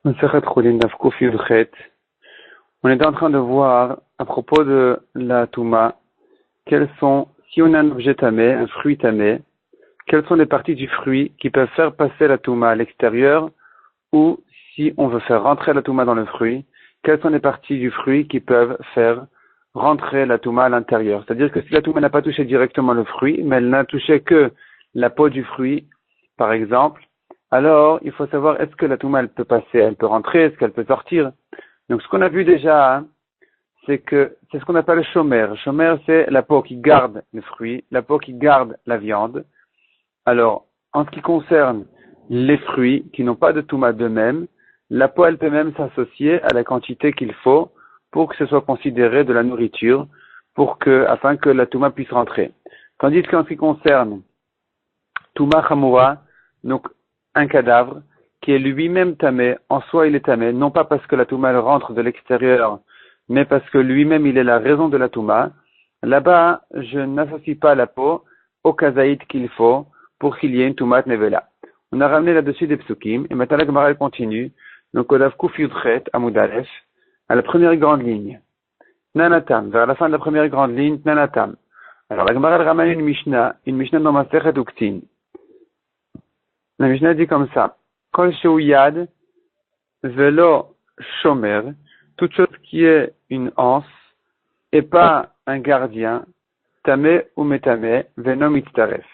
Masechet Chulin Daf Kuf Yud Chet. On est en train de voir, à propos de la Touma, quels sont, si on a un objet tamé, un fruit tamé, quelles sont les parties du fruit qui peuvent faire passer la Touma à l'extérieur, ou si on veut faire rentrer la Touma dans le fruit, quelles sont les parties du fruit qui peuvent faire rentrer la Touma à l'intérieur. C'est-à-dire que si la Touma n'a pas touché directement le fruit, mais elle n'a touché que la peau du fruit, par exemple, alors il faut savoir est-ce que la Touma elle peut passer, elle peut rentrer, est-ce qu'elle peut sortir. Donc ce qu'on a vu déjà, c'est que c'est ce qu'on appelle le shomer. Le shomer, c'est la peau qui garde le fruit, la peau qui garde la viande. Alors, en ce qui concerne les fruits qui n'ont pas de touma d'eux-mêmes, la peau elle peut même s'associer à la quantité qu'il faut pour que ce soit considéré de la nourriture, afin que la touma puisse rentrer. Tandis qu'en ce qui concerne touma chamoura, donc un cadavre qui est lui-même tamé, en soi il est tamé, non pas parce que la touma elle rentre de l'extérieur, mais parce que lui-même il est la raison de la touma. Là-bas, je n'associe pas la peau au kazaït qu'il faut pour qu'il y ait une toumat nevela. On a ramené là-dessus des psukim, et maintenant la Gemara elle continue. Donc, au Daf Kuf Yudchet, Amud Aleph, à la première grande ligne. Nanatam, vers la fin de la première grande ligne, Nanatam. Alors, la Gemara elle ramène une Mishnah dans Masechet Uktin. La Mishnah dit comme ça. Kol sheuyad velo shomer, toute chose qui est une anse et pas un gardien, tamé ou métamé, venom itzaref.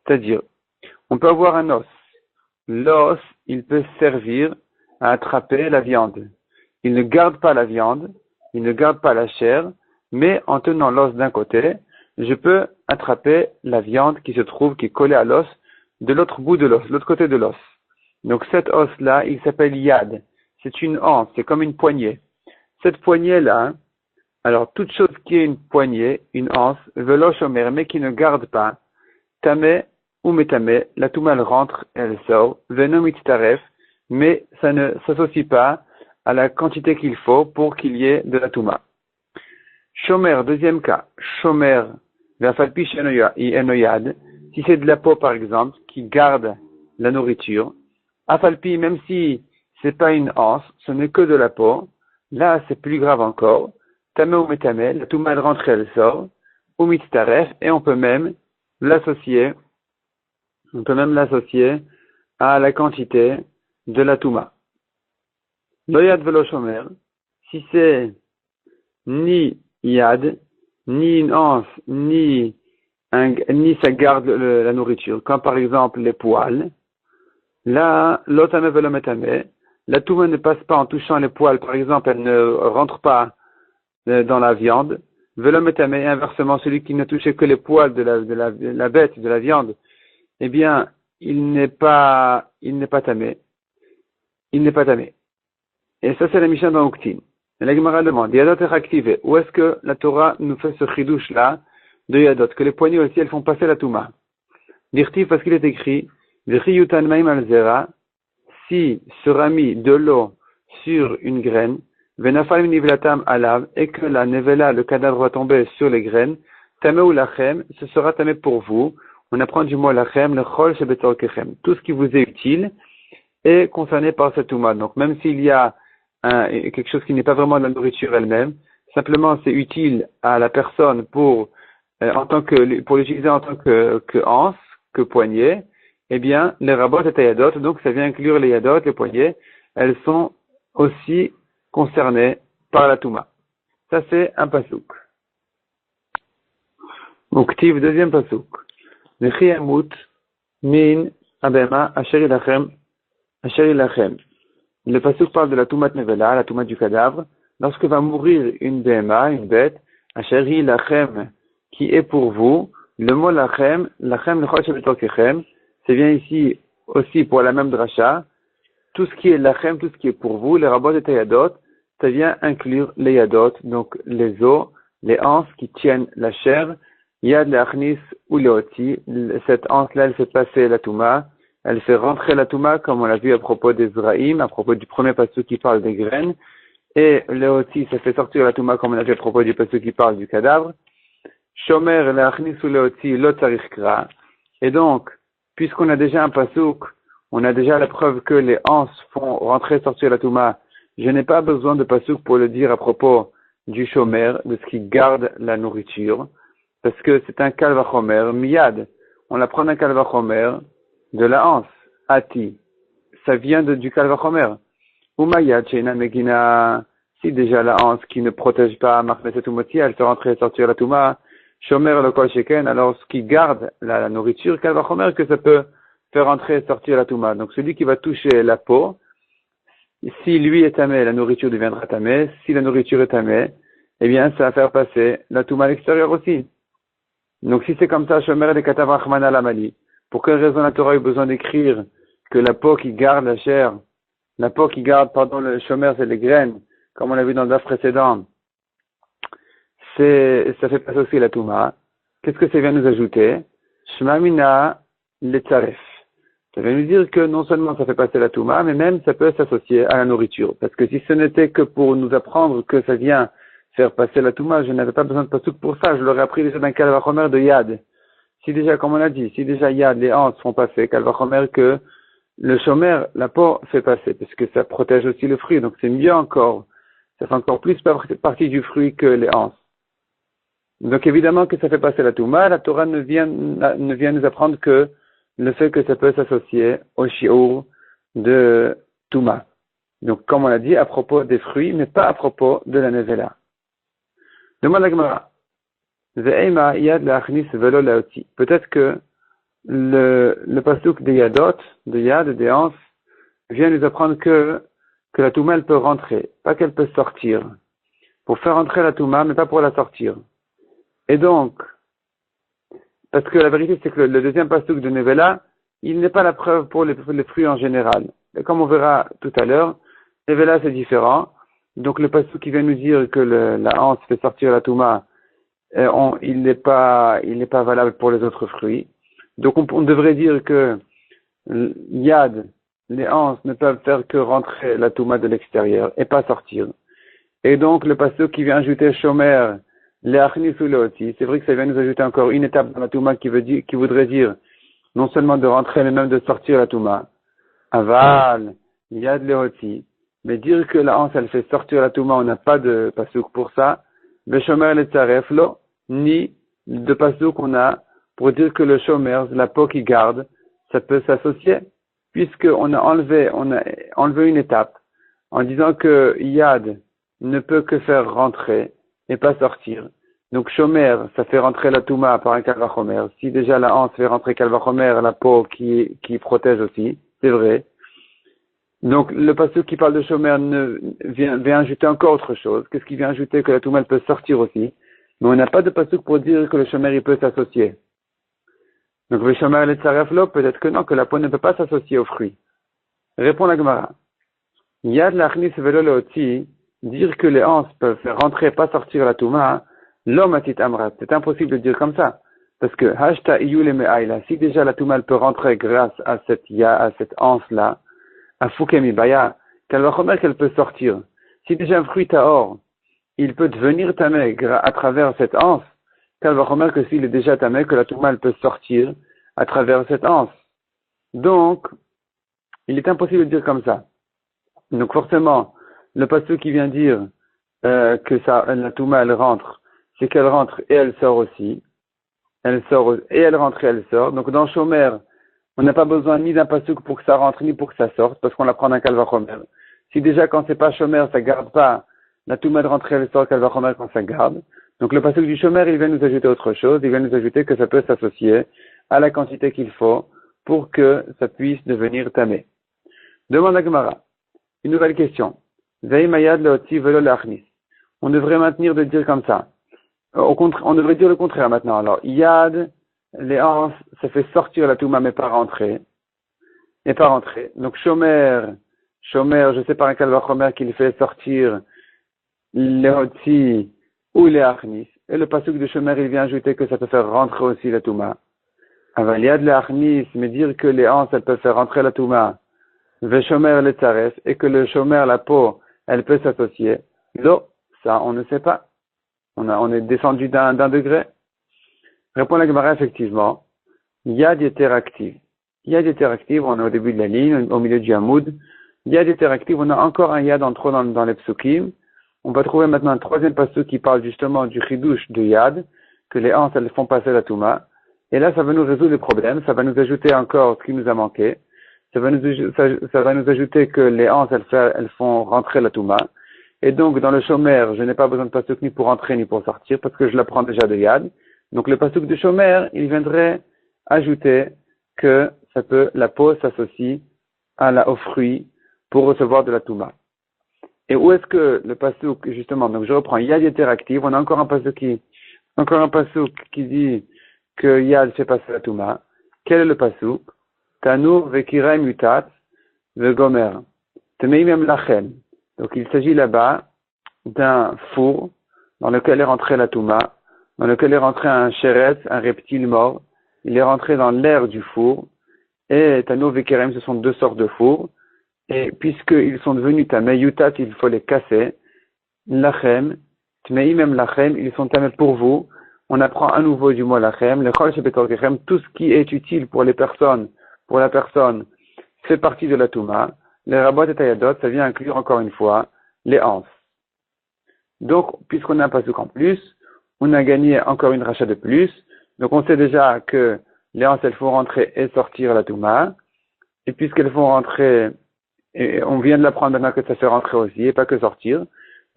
C'est-à-dire, on peut avoir un os. L'os, il peut servir à attraper la viande. Il ne garde pas la viande, il ne garde pas la chair, mais en tenant l'os d'un côté, je peux attraper la viande qui est collée à l'os, de l'autre bout de l'os, l'autre côté de l'os. Donc cet os-là, il s'appelle yad. C'est une anse, c'est comme une poignée. Cette poignée-là, alors toute chose qui est une poignée, une anse, velo shomer, mais qui ne garde pas, tamé ou métamé, la touma elle rentre, elle sort, venom itzaref, mais ça ne s'associe pas à la quantité qu'il faut pour qu'il y ait de la touma. Shomer, deuxième cas, shomer, v'afalpi enoyad, si c'est de la peau par exemple, qui garde la nourriture, afalpi, même si c'est pas une anse, ce n'est que de la peau, là c'est plus grave encore, tamé ou métamé, la touma elle rentre, elle sort, ou mitzaref, et on peut même l'associer à la quantité de la touma. Loyad velo shomer, si c'est ni yad, ni une anse, ni ça garde la nourriture, comme par exemple les poils, là, l'otame velo metame, la touma ne passe pas en touchant les poils, par exemple, elle ne rentre pas dans la viande, velo metame, et inversement, celui qui ne touchait que les poils de la bête, de la viande, eh bien, il n'est pas tamé. Il n'est pas tamé. Et ça, c'est la Mishnah dans Uktin. Et la Gemara demande, Yadot est activé. Où est-ce que la Torah nous fait ce chidouche-là de Yadot? Que les poignées aussi, elles font passer la Touma. Dirtiv, parce qu'il est écrit, V'chiyutan maim al zera, si sera mis de l'eau sur une graine, Venafal nivlatam alav, et que la nevela, le cadavre va tomber sur les graines, tamé ou lachem, ce sera tamé pour vous. On apprend du mot lachem, le chol shebetorkechem. Tout ce qui vous est utile est concerné par cette touma. Donc, même s'il y a quelque chose qui n'est pas vraiment de la nourriture elle-même, simplement c'est utile à la personne pour l'utiliser en tant que anse, que poignée, eh bien, les rabot et yadot, donc ça vient inclure les yadot, les poignets, elles sont aussi concernées par la touma. Ça, c'est un pasouk. Uktiv, deuxième pasouk. Nechiyamut min abema asher ilachem. Le pasuk parle de la toumat nevela, la toumat du cadavre. Lorsque va mourir une béma, une bête, asher ilachem, qui est pour vous, le mot lachem le chol shebetokechem, c'est bien ici aussi pour la même dracha. Tout ce qui est lachem, tout ce qui est pour vous, les rabot et yadot, ça vient inclure les yadot, donc les os, les anses qui tiennent la chair. Yad le'achnis ou leoti, cette anse-là, elle fait passer la touma, elle fait rentrer la touma, comme on l'a vu à propos des Zraïm, à propos du premier pasuk qui parle des graines, et leoti, ça fait sortir la touma, comme on a vu à propos du pasuk qui parle du cadavre. Shomer le'achnis ou leoti, lo tzarich kra. Et donc, puisqu'on a déjà un pasuk on a déjà la preuve que les anses font rentrer et sortir la Touma. Je n'ai pas besoin de pasuk pour le dire à propos du shomer, de ce qui garde la nourriture, parce que c'est un kalvachomer miyad. On apprend un kalvachomer de la anse, ati. Ça vient du kalvachomer. Umayad sheina megina, si déjà la anse qui ne protège pas machneset umoti, elle fait rentrer et sortir la Touma, shomer le kol sheken, alors ce qui garde la nourriture, kalvachomer, que ça peut faire rentrer et sortir la Touma. Donc celui qui va toucher la peau, si lui est tamé, la nourriture deviendra tamée. Si la nourriture est tamée, eh bien, ça va faire passer la touma à l'extérieur aussi. Donc, si c'est comme ça, Shomer de Katav Rachmana Lamali, pour quelle raison la Torah a eu besoin d'écrire que la peau qui garde la chair, la peau qui garde, pardon, le Shomer, c'est les graines, comme on l'a vu dans le DAF précédent, ça fait passer aussi la touma. Qu'est-ce que ça vient nous ajouter? Shmamina Letzaref. Ça veut nous dire que non seulement ça fait passer la Touma, mais même ça peut s'associer à la nourriture. Parce que si ce n'était que pour nous apprendre que ça vient faire passer la Touma, je n'avais pas besoin de pasuk pour ça. Je l'aurais appris déjà d'un kalvachomer de Yad. Si déjà, comme on l'a dit, si déjà Yad, les hanches font passer, kalvachomer que le shomer, la peau fait passer, parce que ça protège aussi le fruit. Donc c'est mieux encore. Ça fait encore plus partie du fruit que les hanches. Donc évidemment que ça fait passer la Touma. La Torah ne vient nous apprendre que le fait que ça peut s'associer au shiur de Touma. Donc, comme on l'a dit, à propos des fruits, mais pas à propos de la nevela. Demande la Gemara. Peut-être que le pasuk des yadot, de yad, des ans, vient nous apprendre que la Touma, elle peut rentrer, pas qu'elle peut sortir. Pour faire entrer la Touma, mais pas pour la sortir. Et donc, parce que la vérité, c'est que le deuxième pasuk de Nevela, il n'est pas la preuve pour les fruits en général. Et comme on verra tout à l'heure, Nevela, c'est différent. Donc, le pasuk qui vient nous dire que la hanse fait sortir la Touma, il n'est pas valable pour les autres fruits. Donc, on devrait dire que Yad, les hanses ne peuvent faire que rentrer la Touma de l'extérieur et pas sortir. Et donc, le pasuk qui vient ajouter Shomer, les achnis ou aussi, c'est vrai que ça vient nous ajouter encore une étape dans la Touma qui voudrait dire non seulement de rentrer, mais même de sortir la Touma. Aval, Yad Lehoti, mais dire que la hanse, elle fait sortir la Touma, on n'a pas de pasuk pour ça. Le Shomer le Tzaref, lo, ni de pasuk qu'on a pour dire que le Shomer, la peau qui garde, ça peut s'associer, puisqu'on a enlevé une étape en disant que Yad ne peut que faire rentrer et pas sortir. Donc, Shomer, ça fait rentrer la Touma par un kalvachomer. Si déjà la hanse fait rentrer kalvachomer, la peau qui protège aussi, c'est vrai. Donc, le pasuk qui parle de Shomer vient ajouter encore autre chose. Qu'est-ce qui vient ajouter? Que la Touma, elle peut sortir aussi. Mais on n'a pas de pasuk pour dire que le Shomer, il peut s'associer. Donc, le Shomer, le Tzareflo, peut-être que non, que la peau ne peut pas s'associer aux fruits. Répond la Gemara. Yad lachnis velo leoti, dire que les hanses peuvent faire rentrer et pas sortir la Touma, l'homme atit amrat. C'est impossible de dire comme ça. Parce que, hashta iyu le me'aila, si déjà la Touma, elle peut rentrer grâce à cette hanse-là, à fukemi baya, qu'elle va remettre qu'elle peut sortir. Si déjà un fruit tahor, il peut devenir tamé à travers cette anse, qu'elle va remettre que s'il est déjà tamé, que la Touma, elle peut sortir à travers cette anse. Donc, il est impossible de dire comme ça. Donc forcément, le pasteur qui vient dire que la Touma, elle rentre, c'est qu'elle rentre et elle sort aussi. Elle sort et elle rentre et elle sort. Donc dans Shomer, on n'a pas besoin ni d'un pasuk pour que ça rentre, ni pour que ça sorte, parce qu'on l'apprend d'un kalvachomer. Si déjà quand c'est pas Shomer, ça garde pas la Touma de rentrer et elle sort, kalvachomer quand ça garde. Donc le pasuk du Shomer, il vient nous ajouter autre chose. Il vient nous ajouter que ça peut s'associer à la quantité qu'il faut pour que ça puisse devenir tamé. Demande à Gemara. Une nouvelle question. On devrait maintenir de dire comme ça. On devrait dire le contraire maintenant. Alors, Yad, les hanses, ça fait sortir la Touma mais pas rentrer. Donc, Shomer, je sais par un kalvachomer qu'il fait sortir les Hotzi ou les Achnis. Et le pasuk de Shomer, il vient ajouter que ça peut faire rentrer aussi la Touma. Aval Yad les Achnis, mais dire que les hanses, elles peuvent faire rentrer la Touma. Veshomer le Tzaref, et que le Shomer, la peau, elle peut s'associer. Lo, ça, on ne sait pas. On est descendu d'un degré. Répond la Gemara effectivement. Yad yeter active. Il y a des interactives, on est au début de la ligne, au milieu du hamoud. Il y a des interactives, on a encore un yad en trop dans les psukim. On va trouver maintenant un troisième pasuk qui parle justement du chidouche de yad, que les hanches, elles font passer la touma. Et là, ça va nous résoudre le problème, ça va nous ajouter encore ce qui nous a manqué. Ça va nous ajouter que les hanches, elles font rentrer la touma. Et donc, dans le shomer, je n'ai pas besoin de pasuk ni pour entrer ni pour sortir, parce que je la prends déjà de yad. Donc, le pasuk de shomer, il viendrait ajouter que la peau s'associe aux fruits pour recevoir de la touma. Et où est-ce que le pasuk, justement, donc je reprends, yad interactive, on a encore un pasuk qui dit que yad fait passer la touma. Quel est le pasuk? Tanur vekirem mutat vegomer. Temeimem lachem. Donc il s'agit là-bas d'un four dans lequel est rentré la touma, dans lequel est rentré un chéret, un reptile mort. Il est rentré dans l'air du four. Et tanur vekirem, ce sont deux sortes de fours. Et puisqu'ils sont devenus tamei yutat, il faut les casser. Lachem, tmeimem lachem, ils sont tamei pour vous. On apprend à nouveau du mot lachem. Le chol shebetorkechem, tout ce qui est utile pour la personne, fait partie de la touma. Les rabot et tayadot, ça vient inclure encore une fois les hanses. Donc, puisqu'on a un pasuk en plus, on a gagné encore une rachat de plus. Donc, on sait déjà que les hanses, elles font rentrer et sortir la touma. Et puisqu'elles font rentrer, et on vient de l'apprendre maintenant que ça fait rentrer aussi, et pas que sortir.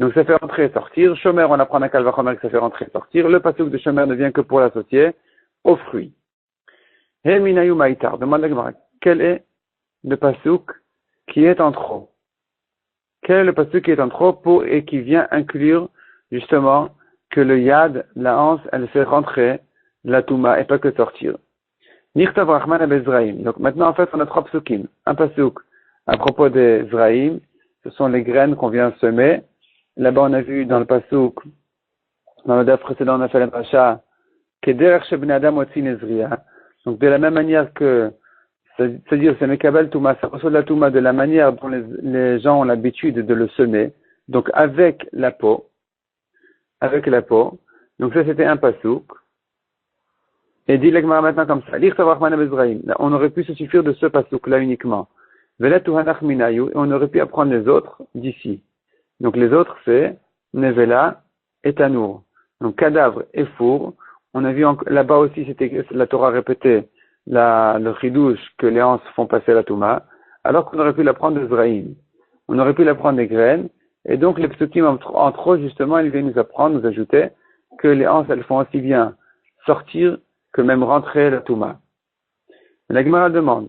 Donc, ça fait rentrer et sortir. Shomer, on apprend à Kalvachomer que ça fait rentrer et sortir. Le pasuk de Shomer ne vient que pour l'associer aux fruits. He minayu maïtar. Demande la Gemara. Quel est le pasuk qui est en trop? Quel est le pasuk qui est en trop et qui vient inclure, justement, que le yad, la hanse, elle fait rentrer la touma et pas que sortir? Nirtav Rachman Abezraïm. Donc, maintenant, en fait, on a trois pasukim. Un pasuk à propos des Zraïm, ce sont les graines qu'on vient semer. Là-bas, on a vu dans le pasuk, dans le daf précédent, on a fait la pacha, Kederech Shebne Adam Otzi Nezriya. Donc, de la même manière que, c'est-à-dire, c'est Mekabel Touma, ça reçoit de la Touma de la manière dont les gens ont l'habitude de le semer. Donc, avec la peau. Donc, ça, c'était un pasuk. Et dit l'Egmara maintenant comme ça. On aurait pu se suffire de ce pasuk-là uniquement. Et on aurait pu apprendre les autres d'ici. Donc les autres, c'est Nevela et Tanour. Donc cadavre et four. On a vu là-bas aussi, c'était la Torah répétait le chidouche que les hanses font passer la Touma, alors qu'on aurait pu l'apprendre de Zraïm. On aurait pu l'apprendre des graines. Et donc les psukim en trop, justement, ils viennent nous apprendre, nous ajouter que les hanses, elles font aussi bien sortir que même rentrer la Touma. La Gemara demande,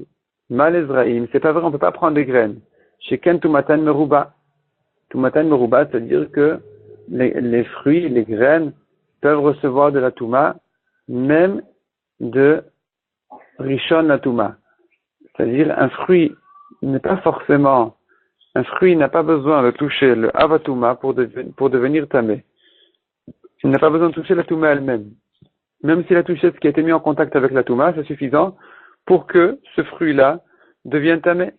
Mal Ezraïm, c'est pas vrai, on peut pas prendre des graines. Chez Ken Tumatan Meruba. Tumatan Meruba, c'est-à-dire que les fruits, les graines peuvent recevoir de la Touma, même de Rishon la Touma. C'est-à-dire un fruit n'a pas besoin de toucher le Avatouma pour devenir tamé. Il n'a pas besoin de toucher la Touma elle-même. Même s'il a touché ce qui a été mis en contact avec la Touma, c'est suffisant pour que ce fruit-là devienne tamé.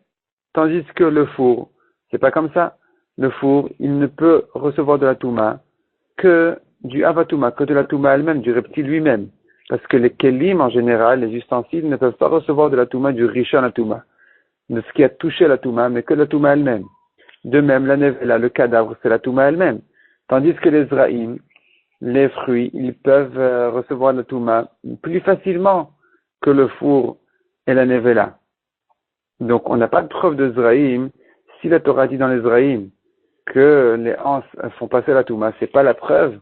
Tandis que le four, c'est pas comme ça. Le four, il ne peut recevoir de la Touma que du Avatouma, que de la Touma elle-même, du reptile lui-même. Parce que les kelim, en général, les ustensiles, ne peuvent pas recevoir de la Touma du Rishon la Touma, de ce qui a touché la Touma, mais que la Touma elle-même. De même, la nevela, le cadavre, c'est la Touma elle-même. Tandis que les Zraïm, les fruits, ils peuvent recevoir la Touma plus facilement que le four et la nevela. Donc, on n'a pas de preuve de Zraïm. Si la Torah dit dans les Zraïm que les hanses font passer la Touma, c'est pas la preuve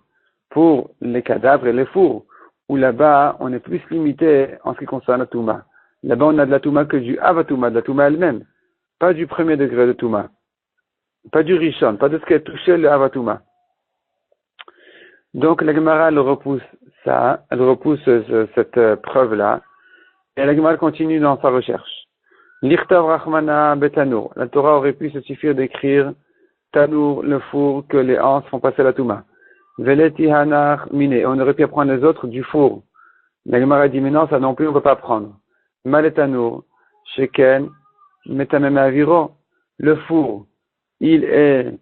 pour les cadavres et les fours, où là-bas, on est plus limité en ce qui concerne la Touma. Là-bas, on a de la Touma que du Avatouma, de la Touma elle-même, pas du premier degré de Touma, pas du Rishon, pas de ce qui a touché le Avatouma. Donc, la Gemara, elle repousse cette preuve-là, et la Gemara continue dans sa recherche. L'Ichtav Rachmana Betanour. La Torah aurait pu se suffire d'écrire Tanour, le four, que les hanses font passer la Touma. Veleti Hanar Mine. On aurait pu apprendre les autres du four. La Gemara dit, mais non, ça non plus, on ne peut pas apprendre. Maletanour, Sheken, Metameme Aviro. Le four, il est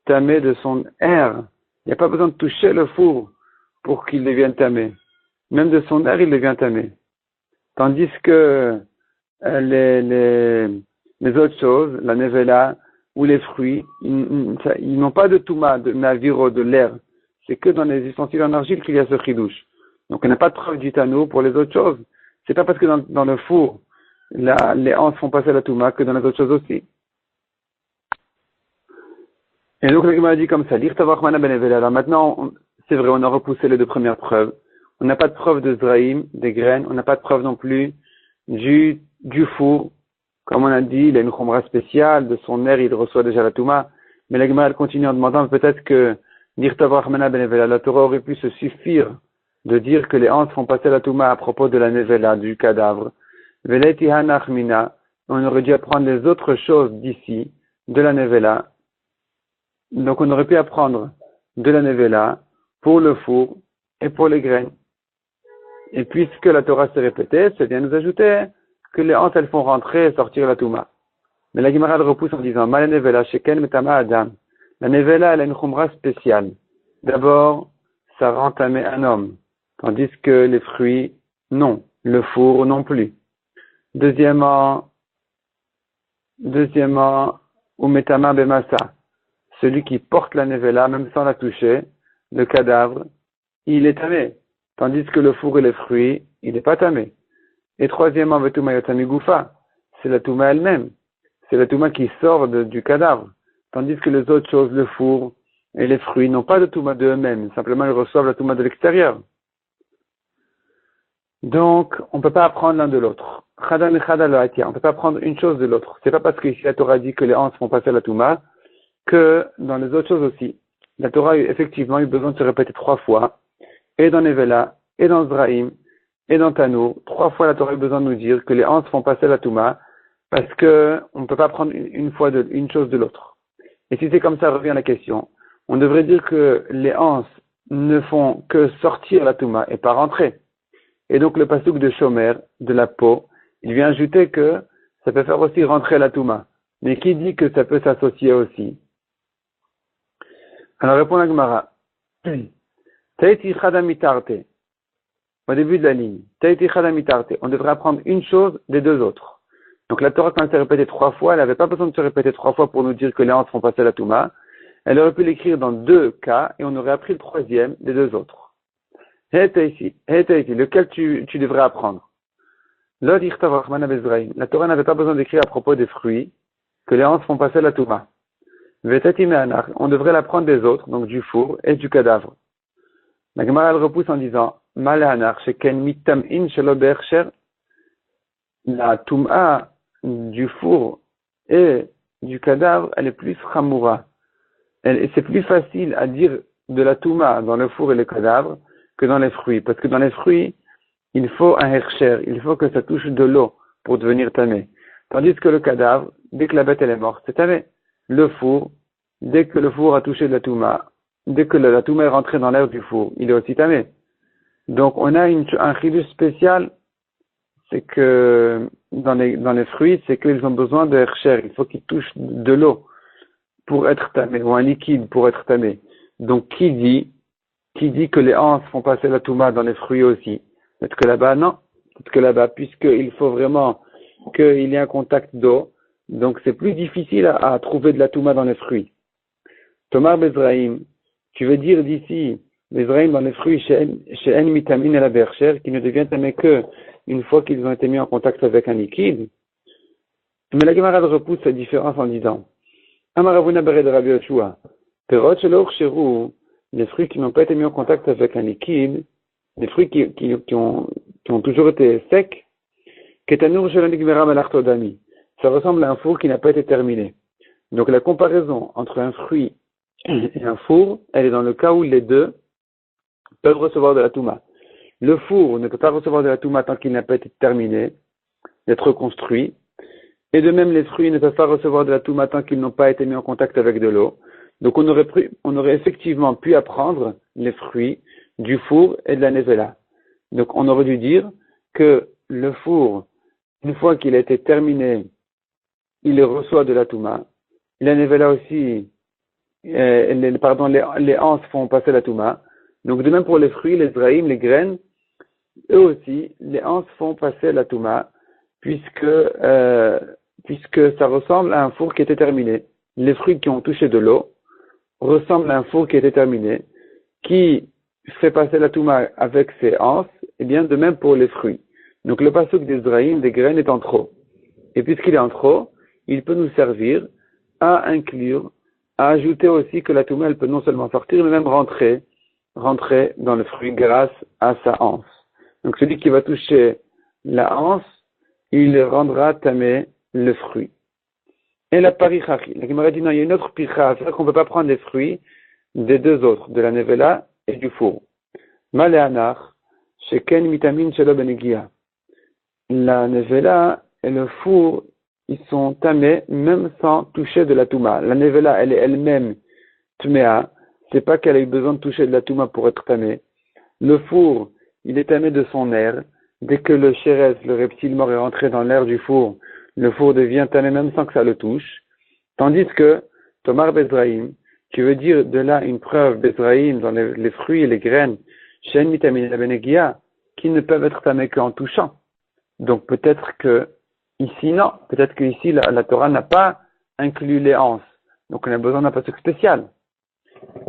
tamé de son air. Il n'y a pas besoin de toucher le four pour qu'il devienne tamé. Même de son air, il devient tamé. Tandis que les autres choses, la nevela ou les fruits, ils n'ont pas de touma, de navire, de l'air. C'est que dans les ustensiles en argile qu'il y a ce chidouche. Donc on n'a pas de preuve du tanou pour les autres choses. C'est pas parce que dans le four, les hanches font passer la touma que dans les autres choses aussi. Et donc, le Gemara dit comme ça, alors maintenant, c'est vrai, on a repoussé les deux premières preuves. On n'a pas de preuve de Zraïm, des graines, on n'a pas de preuve non plus du four. Comme on a dit, il a une khomra spéciale, de son air, il reçoit déjà la Touma. Mais la Gemara continue en demandant peut-être que la Torah aurait pu se suffire de dire que les hanches font passer la Touma à propos de la Nevela, du cadavre. On aurait dû apprendre les autres choses d'ici, de la Nevela. Donc on aurait pu apprendre de la Nevela pour le four et pour les graines. Et puisque la Torah s'est répétée, c'est bien nous ajouter que les hanches elles font rentrer et sortir la Touma. Mais la Gemara le repousse en disant Ma la Nevela sheken metama adam. La Nevela elle a une khumra spéciale. D'abord, ça rend tamé un homme, tandis que les fruits, non. Le four non plus. Deuxièmement, ou metama bemasa. Celui qui porte la nevela, même sans la toucher, le cadavre, il est tamé. Tandis que le four et les fruits, il n'est pas tamé. Et troisièmement, vetuma yotami gufa. C'est la touma elle-même. C'est la touma qui sort du cadavre. Tandis que les autres choses, le four et les fruits, n'ont pas de touma d'eux-mêmes. Simplement, ils reçoivent la touma de l'extérieur. Donc, on ne peut pas apprendre l'un de l'autre. On ne peut pas apprendre une chose de l'autre. C'est pas parce que ici la Torah dit que les hanches font passer la touma que dans les autres choses aussi. La Torah a effectivement eu besoin de se répéter 3 fois, et dans Nevela, et dans Zraïm, et dans Tanour. 3 fois la Torah a eu besoin de nous dire que les hanches font passer la Touma, parce que on ne peut pas prendre une chose de l'autre. Et si c'est comme ça, revient la question. On devrait dire que les hanches ne font que sortir la Touma et pas rentrer. Et donc le pasuk de Shomer, de la peau, il vient ajouter que ça peut faire aussi rentrer la Touma. Mais qui dit que ça peut s'associer aussi? Alors répond la Gemara. Taiti chadamitarte. Au début de la ligne. Taiti chadamitarte. On devrait apprendre une chose des deux autres. Donc la Torah, quand elle s'est répétée 3 fois, elle n'avait pas besoin de se répéter 3 fois pour nous dire que les hanches font passer la Touma. Elle aurait pu l'écrire dans 2 cas et on aurait appris le 3e des 2 autres. Lequel tu devrais apprendre? La Torah n'avait pas besoin d'écrire à propos des fruits que les hanches font passer la Touma. On devrait l'apprendre des autres, donc du four et du cadavre. La Gemara elle repousse en disant la Touma du four et du cadavre, elle est plus chamoura. C'est plus facile à dire de la Touma dans le four et le cadavre que dans les fruits. Parce que dans les fruits, il faut un hersher, il faut que ça touche de l'eau pour devenir tamé. Tandis que le cadavre, dès que la bête elle est morte, c'est tamé. Le four, dès que le four a touché de la Touma, dès que la Touma est rentrée dans l'air du four, il est aussi tamé. Donc on a un chidouche spécial, c'est que dans les fruits, c'est qu'ils ont besoin de hersher, il faut qu'ils touchent de l'eau pour être tamé, ou un liquide pour être tamé. Donc qui dit que les hanches font passer la Touma dans les fruits aussi? Peut-être que là-bas, non. Peut-être que là-bas, puisqu'il faut vraiment qu'il y ait un contact d'eau, donc c'est plus difficile à trouver de la Touma dans les fruits. Tomar Bezraïm, tu veux dire d'ici, Bezraïm dans les fruits, chez En Mitamin et la Bercher, qui ne devient tamé que une fois qu'ils ont été mis en contact avec un liquide. Mais la Gemara repousse cette différence en disant, Amaravuna Bered Rabbi Yoshua, Perot Shelo Cherou, les fruits qui n'ont pas été mis en contact avec un liquide, les fruits qui ont toujours été secs, Ketanur Shelo Nigmera Malachto Dami. Ça ressemble à un four qui n'a pas été terminé. Donc la comparaison entre un fruit et un four, elle est dans le cas où les deux peuvent recevoir de la Touma. Le four ne peut pas recevoir de la Touma tant qu'il n'a pas été terminé, d'être construit. Et de même, les fruits ne peuvent pas recevoir de la Touma tant qu'ils n'ont pas été mis en contact avec de l'eau. Donc on aurait effectivement pu apprendre les fruits du four et de la nevela. Donc on aurait dû dire que le four, une fois qu'il a été terminé, il reçoit de la Touma. La nevela aussi, les hanches font passer la Touma. Donc de même pour les fruits, les zraïm, les graines, eux aussi, les hanches font passer la Touma, puisque ça ressemble à un four qui était terminé. Les fruits qui ont touché de l'eau ressemblent à un four qui était terminé, qui fait passer la touma avec ses anses, et bien de même pour les fruits. Donc le pasuk d'Ezraïm, des graines est en trop. Et puisqu'il est en trop, il peut nous servir à inclure, à ajouter aussi que la touma, elle peut non seulement sortir, mais même rentrer dans le fruit grâce à sa anse. Donc celui qui va toucher la anse, il rendra tamé le fruit. Et la parichachi. La Gemara dit non, il y a une autre piricha, c'est-à-dire qu'on ne peut pas prendre les fruits des deux autres, de la nevela et du four. Maléanar, sheken mitamin shelo benegia. La nevela et le four, ils sont tamés même sans toucher de la touma. La nevela, elle est elle-même tméa. C'est pas qu'elle a eu besoin de toucher de la touma pour être tamée. Le four, il est tamé de son air. Dès que le chérès, le reptile mort, est rentré dans l'air du four, le four devient tamé même sans que ça le touche. Tandis que Tomar Bezraïm, qui veut dire de là une preuve Bezraïm dans les fruits et les graines, Shen mitamin la benegia, qui ne peuvent être tamés qu'en touchant. Donc peut-être que ici, non. Peut-être que ici, la Torah n'a pas inclus les anses. Donc on a besoin d'un pasuk spécial.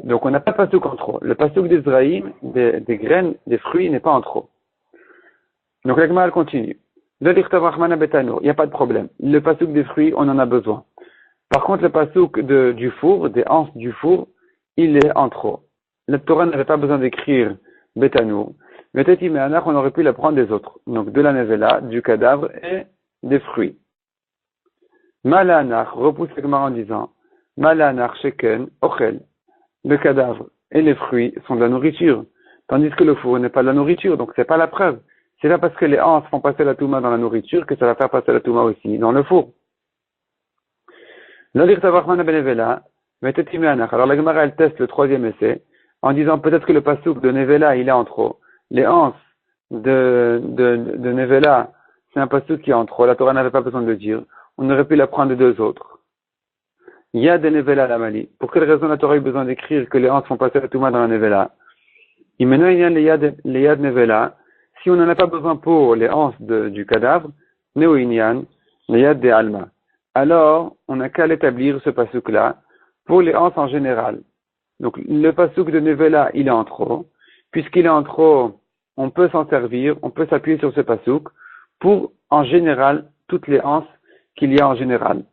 Donc on n'a pas de pasuk en trop. Le pasuk d'Ezraïm, des graines, des fruits, n'est pas en trop. Donc la Gemara continue. Il n'y a pas de problème. Le pasuk des fruits, on en a besoin. Par contre, le pasuk du four, des anses du four, il est en trop. La Torah n'avait pas besoin d'écrire Betanour. Mais on aurait pu la prendre des autres. Donc de la nevela, du cadavre et des fruits. Malanach repousse la Gemara en disant Malanach sheken ochel. Le cadavre et les fruits sont de la nourriture. Tandis que le four n'est pas de la nourriture, donc c'est pas la preuve. C'est pas parce que les anses font passer la touma dans la nourriture que ça va faire passer la touma aussi dans le four. Alors la Gemara, elle teste le troisième essai en disant peut-être que le pasuk de Nevela, il est en trop. Les anses de Nevela, c'est un pasuk qui est en trop. La Torah n'avait pas besoin de le dire. On aurait pu l'apprendre de deux autres. Il y a des Nevela à la Mali. Pour quelle raison la Torah a eu besoin d'écrire que les anses font passer la touma dans la Nevela? Il y a les yad Nevela. Si on n'en a pas besoin pour les anses du cadavre, Neoinyan, les yad de Alma. Alors, on n'a qu'à l'établir ce pasuk-là pour les anses en général. Donc, le pasuk de Nevela, il est en trop. Puisqu'il est en trop, on peut s'en servir, on peut s'appuyer sur ce pasuk pour, en général, toutes les anses qu'il y a en général.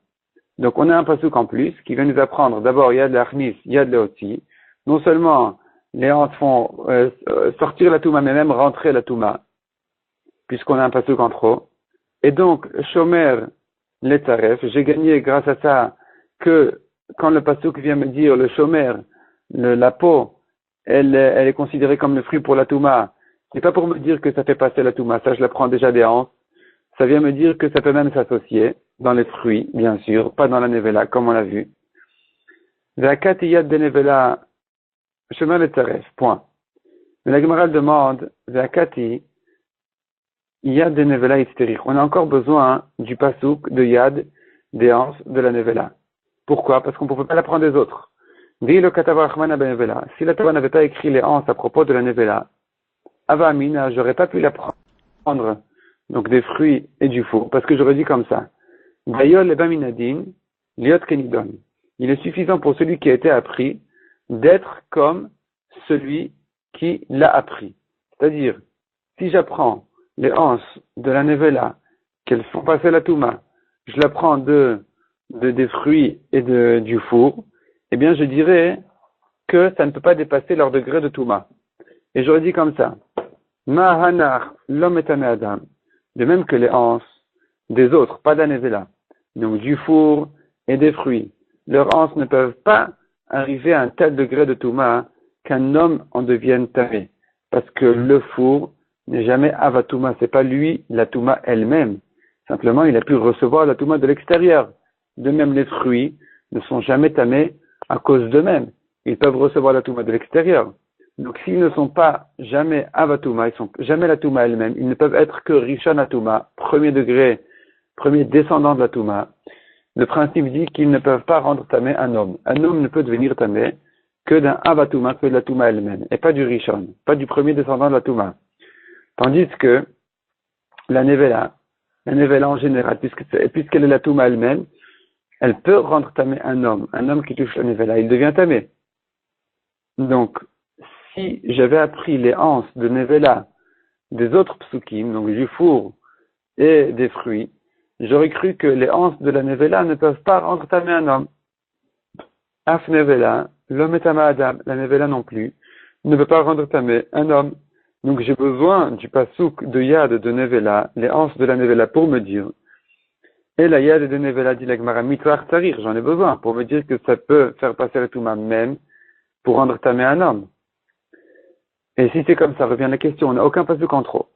Donc, on a un pasuk en plus qui vient nous apprendre d'abord Yad l'Achnis, Yad l'Otzi. Non seulement les anses font sortir la touma, mais même rentrer la touma, puisqu'on a un pasuk en trop. Et donc, Shomer l'Etzaref, j'ai gagné grâce à ça que quand le pasuk vient me dire le Shomer, la peau, elle est considérée comme le fruit pour la touma. C'est pas pour me dire que ça fait passer la touma, ça je l'apprends déjà des anses. Ça vient me dire que ça peut même s'associer dans les fruits, bien sûr, pas dans la nevela, comme on l'a vu. Ve'akati yad de nevela, chemin l'etzaref, point. Mais la Gemara demande, ve'akati yad de nevela itsterich. On a encore besoin du pasuk de yad, des anses, de la nevela. Pourquoi? Parce qu'on ne peut pas l'apprendre des autres. Si la Torah n'avait pas écrit les anses à propos de la nevela, Avamina, j'aurais pas pu l'apprendre, donc des fruits et du four, parce que j'aurais dit comme ça. Dayol et Baminadin, Liot Kenidon. Il est suffisant pour celui qui a été appris d'être comme celui qui l'a appris. C'est-à-dire, si j'apprends les anses de la nevela, qu'elles font passer la touma, je l'apprends des fruits et du four, eh bien, je dirais que ça ne peut pas dépasser leur degré de touma. Et j'aurais dit comme ça. Mahanar, l'homme est un Adam. De même que les anses des autres, pas d'anevela. Donc, du four et des fruits. Leurs anses ne peuvent pas arriver à un tel degré de touma qu'un homme en devienne tamé. Parce que le four n'est jamais avatouma. C'est pas lui, la touma elle-même. Simplement, il a pu recevoir la touma de l'extérieur. De même, les fruits ne sont jamais tamés à cause d'eux-mêmes. Ils peuvent recevoir la touma de l'extérieur. Donc, s'ils ne sont pas jamais avatouma, ils sont jamais la touma elle-même, ils ne peuvent être que rishon atuma, premier degré, premier descendant de la touma. Le principe dit qu'ils ne peuvent pas rendre tamé un homme. Un homme ne peut devenir tamé que d'un avatouma, que de la touma elle-même, et pas du rishon, pas du premier descendant de la touma. Tandis que la nevela, la nevela en général, puisqu'elle est la touma elle-même, elle peut rendre tamé un homme qui touche la nevela, il devient tamé. Donc, si j'avais appris les anses de nevela des autres psukim, donc du four et des fruits, j'aurais cru que les anses de la nevela ne peuvent pas rendre tamé un homme. Af nevela, l'homme est tama adam, la nevela non plus, ne peut pas rendre tamé un homme. Donc j'ai besoin du pasouk de yad de nevela, les anses de la nevela pour me dire, et la yad de nevela dit la Gemara mitzvah tsarir, j'en ai besoin pour me dire que ça peut faire passer le touma même pour rendre tamé un homme. Et si c'est comme ça, revient la question, on n'a aucun pasouk en trop.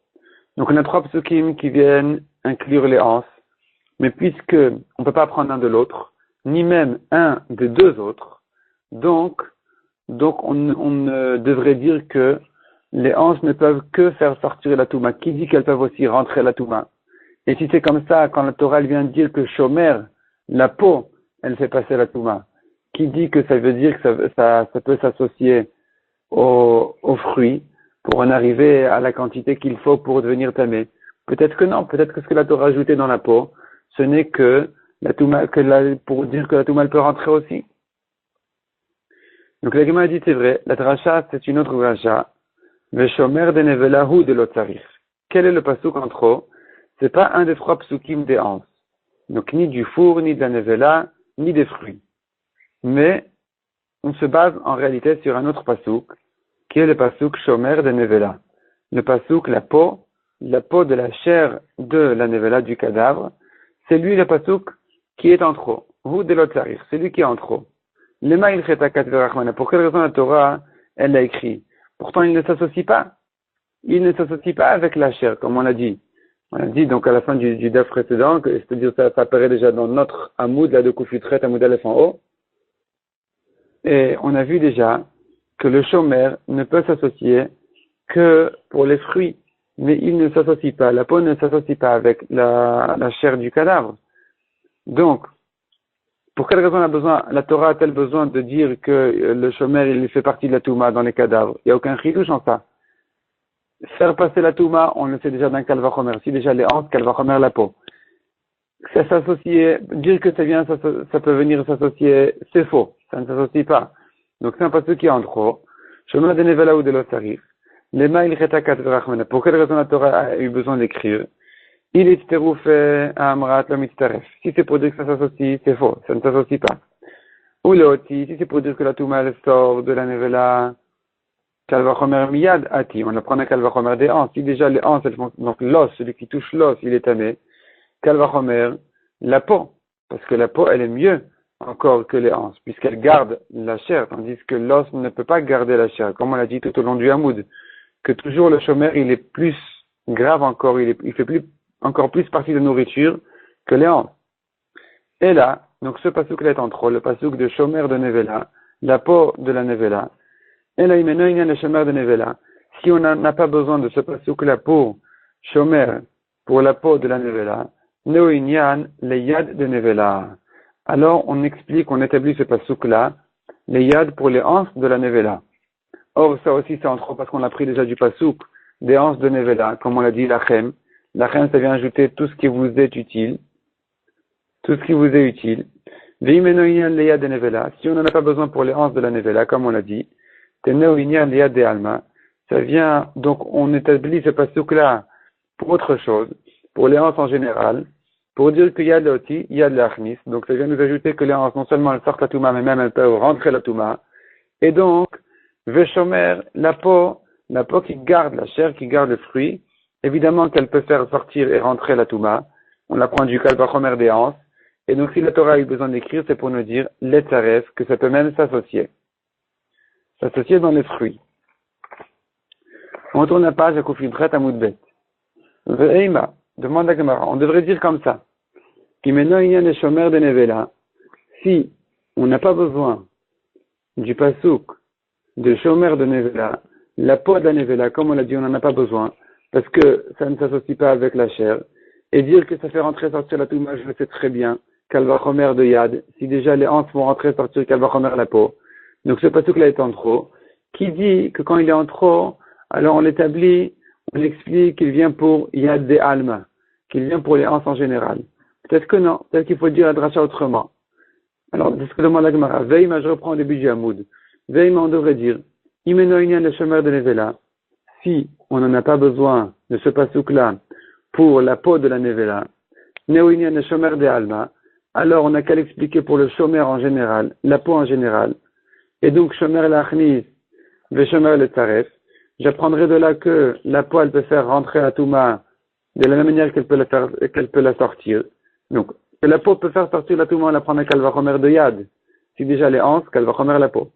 Donc on a trois pasukim qui viennent inclure les anses, mais puisque on ne peut pas prendre un de l'autre, ni même un des deux autres, donc on devrait dire que les anses ne peuvent que faire sortir la touma. Qui dit qu'elles peuvent aussi rentrer la touma? Et si c'est comme ça, quand la Torah vient de dire que shomer, la peau, elle fait passer la touma, qui dit que ça veut dire que ça peut s'associer aux fruits pour en arriver à la quantité qu'il faut pour devenir tamé? Peut-être que non, peut-être que ce que la Torah a ajouté dans la peau, ce n'est que la touma, pour dire que la touma elle peut rentrer aussi. Donc la Gemara dit c'est vrai, la dracha c'est une autre dracha, le shomer de nevelahu de l'otsarif. Quel est le pasouk en trop? C'est pas un des trois psukim des anses. Donc ni du four, ni de la nevela, ni des fruits. Mais on se base en réalité sur un autre pasouk, qui est le pasouk shomer de nevela. Le pasouk, la peau de la chair de la nevela du cadavre, c'est lui le pasouk qui est en trop. Hu de l'otsarif, c'est lui qui est en trop. Lema il chetakat verachmana. Pour quelle raison la Torah, elle l'a écrit? Pourtant, il ne s'associe pas. Il ne s'associe pas avec la chair, comme on l'a dit. On a dit donc à la fin du daf précédent, c'est-à-dire ça apparaît déjà dans notre Hamoud, là de Koufutret, Hamoud Aleph en haut. Et on a vu déjà que le shomer ne peut s'associer que pour les fruits. Mais il ne s'associe pas, la peau ne s'associe pas avec la chair du cadavre. Donc, pour quelle raison la Torah a-t-elle besoin de dire que le shomer, il fait partie de la touma dans les cadavres? Il n'y a aucun chidouche en ça. Faire passer la touma, on le sait déjà d'un kalvachomer. Si déjà les hanches, kalvachomer la peau. Ça s'associer, dire que ça peut venir s'associer, c'est faux. Ça ne s'associe pas. Donc c'est un passage qui est en trop. Shomer de nevela ou de l'otsarif. Les maïl retakat verachmena. Pour quelle raison la Torah a eu besoin d'écrire? Il est terouf à amrat la mitzaref. Si c'est pour dire que ça s'associe, c'est faux. Ça ne s'associe pas. Ou l'oti, si c'est pour dire que la touma elle sort de la nevela, kalvachomer miyad ati. On apprend un kalvachomer des hanches. Si déjà les hanches, donc l'os, celui qui touche l'os, il est tamé. Kalvachomer, la peau. Parce que la peau, elle est mieux encore que les hanches, puisqu'elle garde la chair, tandis que l'os ne peut pas garder la chair. Comme on l'a dit tout au long du Hamoud, que toujours le shomer, il est plus grave encore, il fait encore plus partie de nourriture que les hanches. Et là, donc ce pasouk là est en trop, le pasouk de shomer de nevela, la peau de la nevela. Et là, il y a le shomer de nevela. Si on n'a pas besoin de ce pasouk là pour shomer, pour la peau de la nevela, neoinyan le yad de nevela. Alors on explique, on établit ce pasouk là, les yad pour les hanches de la nevela. Or ça aussi c'est en trop parce qu'on a pris déjà du pasouk des hanches de nevela, comme on l'a dit lachem. Lachem ça vient ajouter tout ce qui vous est utile. Tout ce qui vous est utile. Veimenoinyan le yad de nevela. Si on n'en a pas besoin pour les hanches de la nevela, comme on l'a dit, teneoinyan le yad de alma. Ça vient, donc on établit ce pasouk là pour autre chose, pour les hanches en général, pour dire qu'il y a de l'oti, il y a de l'achnis. Donc ça vient nous ajouter que les hanches, non seulement elles sortent la touma, mais même elles peuvent rentrer la touma. Et donc, veshomer, la peau qui garde la chair, qui garde le fruit, évidemment qu'elle peut faire sortir et rentrer la touma. On la prend du kalvachomer des hanches. Et donc si la Torah a eu besoin d'écrire, c'est pour nous dire, l'etzaref, que ça peut même s'associer. S'associer dans les fruits. On retourne la page à Koufibret à Moudbet. Ve'eima, demande à Gemara, on devrait dire comme ça. Qui maintenant il y a les chômeurs de Nevela. Si on n'a pas besoin du pasouk de chômeur de Nevela, la peau de la Nevela, comme on l'a dit, on n'en a pas besoin, parce que ça ne s'associe pas avec la chair. Et dire que ça fait rentrer sortir la touma, je le sais très bien, kalvachomer de yad, si déjà les hanches vont rentrer sortir kalvachomer la peau. Donc ce pasouk là est en trop. Qui dit que quand il est en trop, alors on l'établit, on explique qu'il vient pour yad de alma. qu'il vient pour les anses en général. Peut-être que non, peut-être qu'il faut dire la dracha autrement. Alors, c'est ce que demande la Gemara. Veima, je reprends au début du Hamoud. Veima, on devrait dire, Imeno inyan le shomer de Nevela. Si on n'en a pas besoin de ce pasouk-là pour la peau de la Nevela, Neo inyan le shomer de Alma, alors on n'a qu'à l'expliquer pour le shomer en général, la peau en général. Et donc, shomer l'achnis, ve shomer le taref. J'apprendrai de là que la peau, elle peut faire rentrer la touma de la même manière qu'elle peut la sortir. Donc, que la peau peut faire sortir la touma, on la prend avec kalvachomer de yad. Si déjà les hanches, kalvachomer la peau.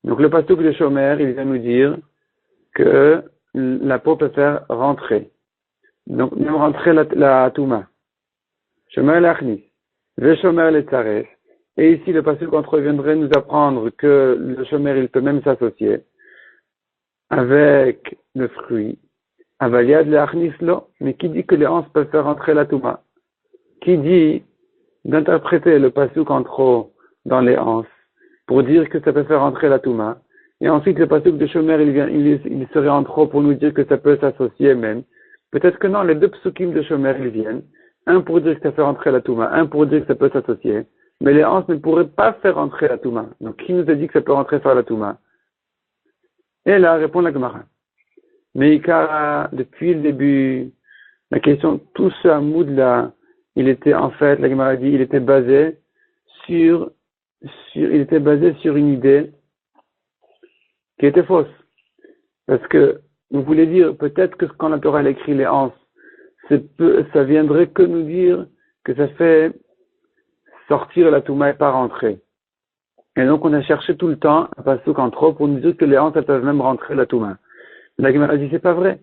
Donc, le pasouk de shomer, il vient nous dire que la peau peut faire rentrer. Donc, même rentrer la touma. Shomer l'achnis. Ve shomer le taref. Et ici, le pasouk viendrait nous apprendre que le shomer, il peut même s'associer avec le fruit. Avaliad le achnislo. Mais qui dit que les hanches peuvent faire rentrer la touma? Qui dit d'interpréter le pasouk en trop dans les hanches pour dire que ça peut faire rentrer la touma? Et ensuite, le pasouk de shomer, il serait en trop pour nous dire que ça peut s'associer même. Peut-être que non, les deux psukim de shomer, ils viennent. Un pour dire que ça fait rentrer la touma, un pour dire que ça peut s'associer. Mais les hanches ne pourraient pas faire rentrer la touma. Donc, qui nous a dit que ça peut rentrer faire la touma? Et là, répond la Gemara. Mais Ikara, depuis le début, la question, tout ce hamoud-là, il était en fait, la Gemara dit, il était basé sur une idée qui était fausse. Parce que, vous voulez dire, peut-être que quand la Torah elle écrit les hanches, ça viendrait que nous dire que ça fait sortir la touma et pas rentrer. Et donc, on a cherché tout le temps un pasouk en trop pour nous dire que les hanches, elles peuvent même rentrer la touma. La Gemara dit, c'est pas vrai.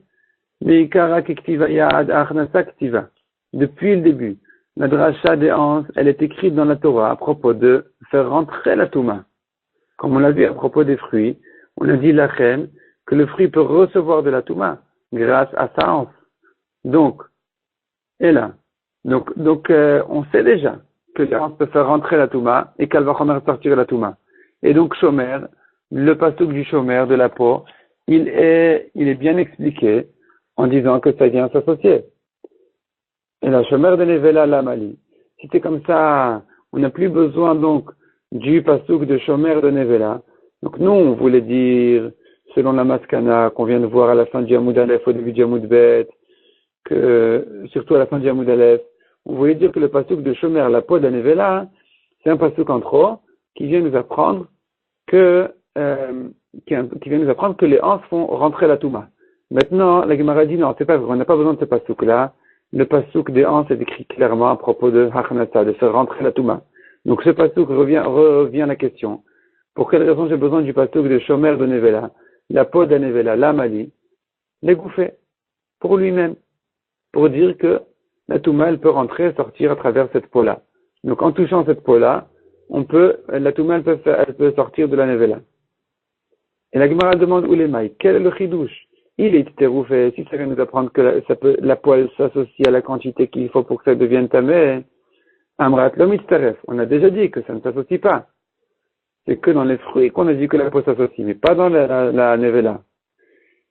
Mais Ikara kektiva yad achnasa ktiva. Depuis le début, la dracha des hanches, elle est écrite dans la Torah à propos de faire rentrer la touma. Comme on l'a vu à propos des fruits, on a dit lachem que le fruit peut recevoir de la touma grâce à sa hanche. Donc, et là. Donc, on sait déjà que les hanches peuvent faire rentrer la touma et qu'elle va sortir la touma. Et donc, shomer, le pasouk du shomer de la peau, il est bien expliqué en disant que ça vient s'associer. Et la shomer de nevela la mali. Si c'est comme ça, on n'a plus besoin donc du pasouk de shomer de nevela. Donc nous, on voulait dire, selon la maskana qu'on vient de voir à la fin du Hamoud Aleph, au début du Hamoud Bet, que surtout à la fin du Hamoud Aleph, on voulait dire que le pasouk de shomer, la peau de la nevela, c'est un pasouk en trop qui vient nous apprendre que qui vient nous apprendre que les hanches font rentrer la touma. Maintenant, la Gemara dit non, c'est pas vrai, on n'a pas besoin de ce pasouk-là. Le pasouk des hanches est écrit clairement à propos de hachnata, de faire rentrer la touma. Donc ce pasouk revient à la question. Pour quelle raison j'ai besoin du pasouk de shomer de nevela, la peau de nevela, la mali, l'égouffer, pour lui-même, pour dire que la touma, elle peut rentrer et sortir à travers cette peau-là. Donc en touchant cette peau-là, la touma, elle peut sortir de la nevela. Et la Gemara demande où les mailles. Quel est le chidouche? Il est teroufé. Si ça vient nous apprendre que la poêle s'associe à la quantité qu'il faut pour que ça devienne tamé, amrat l'omitzaref. On a déjà dit que ça ne s'associe pas. C'est que dans les fruits qu'on a dit que la peau s'associe, mais pas dans la nevela.